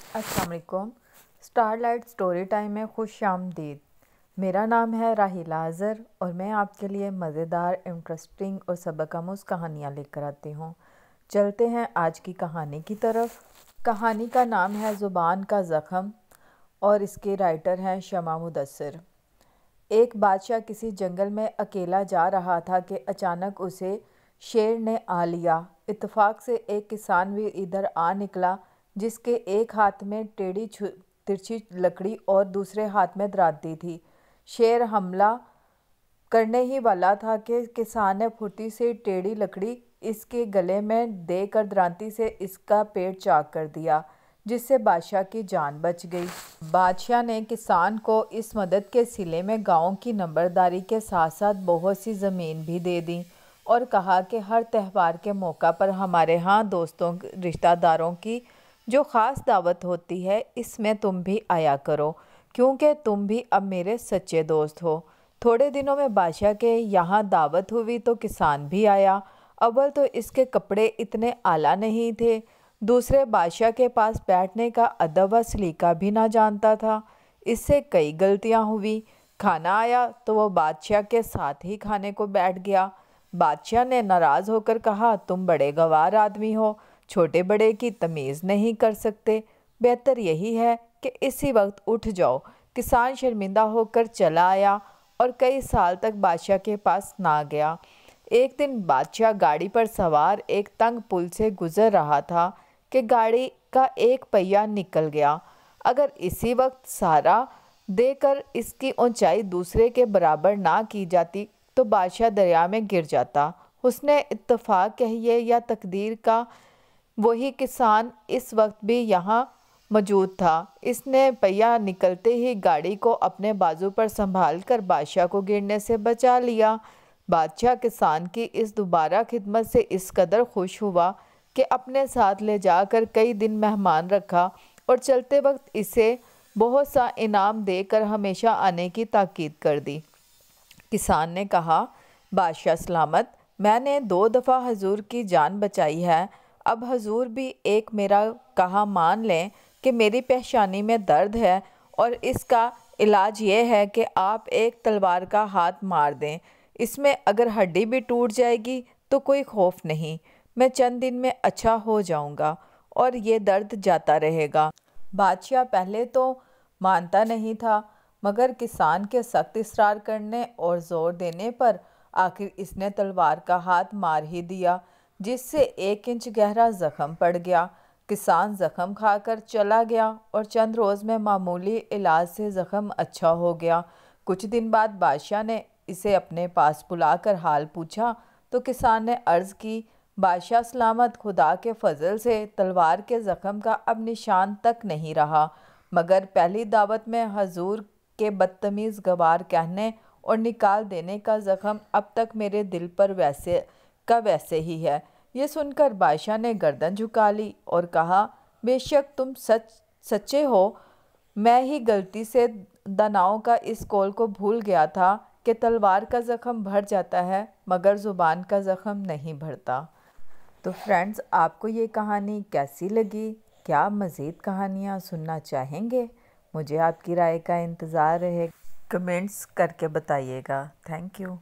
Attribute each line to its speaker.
Speaker 1: अस्सलाम वालेकुम। Starlight story time में खुश आमदीद। मेरा नाम है राहिला अज़हर और मैं आपके लिए मज़ेदार, इंटरेस्टिंग और सबक आमूज़ कहानियाँ लेकर आती हूँ। चलते हैं आज की कहानी की तरफ। कहानी का नाम है ज़ुबान का ज़ख़म और इसके राइटर हैं शमा मुदस्सिर। एक बादशाह किसी जंगल में अकेला जा रहा था कि अचानक उसे शेर ने आ लिया। इत्तेफाक से एक किसान भी इधर आ निकला जिसके एक हाथ में टेढ़ी तिरछी लकड़ी और दूसरे हाथ में दरांती थी। शेर हमला करने ही वाला था कि किसान ने फुर्ती से टेढ़ी लकड़ी इसके गले में देकर दरांती से इसका पेट चाक कर दिया, जिससे बादशाह की जान बच गई। बादशाह ने किसान को इस मदद के सिले में गांव की नंबरदारी के साथ साथ बहुत सी ज़मीन भी दे दी और कहा कि हर त्यौहार के मौका पर हमारे यहाँ दोस्तों रिश्तेदारों की जो ख़ास दावत होती है, इसमें तुम भी आया करो, क्योंकि तुम भी अब मेरे सच्चे दोस्त हो। थोड़े दिनों में बादशाह के यहाँ दावत हुई तो किसान भी आया। अव्वल तो इसके कपड़े इतने आला नहीं थे, दूसरे बादशाह के पास बैठने का अदब व सलीका भी ना जानता था। इससे कई गलतियाँ हुई। खाना आया तो वो बादशाह के साथ ही खाने को बैठ गया। बादशाह ने नाराज़ होकर कहा, तुम बड़े गवार आदमी हो, छोटे बड़े की तमीज़ नहीं कर सकते, बेहतर यही है कि इसी वक्त उठ जाओ। किसान शर्मिंदा होकर चला आया और कई साल तक बादशाह के पास ना गया। एक दिन बादशाह गाड़ी पर सवार एक तंग पुल से गुजर रहा था कि गाड़ी का एक पहिया निकल गया। अगर इसी वक्त सहारा देकर इसकी ऊंचाई दूसरे के बराबर ना की जाती तो बादशाह दरिया में गिर जाता। उसने इत्तेफाक कहिए या तकदीर का वही किसान इस वक्त भी यहाँ मौजूद था। इसने पहिया निकलते ही गाड़ी को अपने बाजू पर संभाल कर बादशाह को गिरने से बचा लिया। बादशाह किसान की इस दोबारा खिदमत से इस कदर खुश हुआ कि अपने साथ ले जाकर कई दिन मेहमान रखा और चलते वक्त इसे बहुत सा इनाम देकर हमेशा आने की ताकीद कर दी। किसान ने कहा, बादशाह सलामत, मैंने 2 दफ़ा हजूर की जान बचाई है। अब हजूर भी एक मेरा कहा मान लें कि मेरी पेशानी में दर्द है और इसका इलाज ये है कि आप एक तलवार का हाथ मार दें। इसमें अगर हड्डी भी टूट जाएगी तो कोई खौफ नहीं, मैं चंद दिन में अच्छा हो जाऊंगा और ये दर्द जाता रहेगा। बादशाह पहले तो मानता नहीं था, मगर किसान के सख्त इसरार करने और ज़ोर देने पर आखिर इसने तलवार का हाथ मार ही दिया, जिससे 1 इंच गहरा ज़ख़म पड़ गया। किसान ज़ख़म खाकर चला गया और चंद रोज़ में मामूली इलाज से ज़ख़म अच्छा हो गया। कुछ दिन बाद बादशाह ने इसे अपने पास बुलाकर हाल पूछा तो किसान ने अर्ज़ की, बादशाह सलामत, खुदा के फजल से तलवार के ज़ख़म का अब निशान तक नहीं रहा, मगर पहली दावत में हजूर के बदतमीज़ गवार कहने और निकाल देने का ज़ख़म अब तक मेरे दिल पर वैसे का वैसे ही है। ये सुनकर बादशाह ने गर्दन झुका ली और कहा, बेशक तुम सच्चे हो, मैं ही गलती से दानाओं का इस कौल को भूल गया था कि तलवार का ज़ख़म भर जाता है मगर ज़ुबान का ज़ख़म नहीं भरता। तो फ्रेंड्स, आपको ये कहानी कैसी लगी? क्या आप मज़ीद कहानियाँ सुनना चाहेंगे? मुझे आपकी राय का इंतज़ार रहे, कमेंट्स करके बताइएगा। Thank you.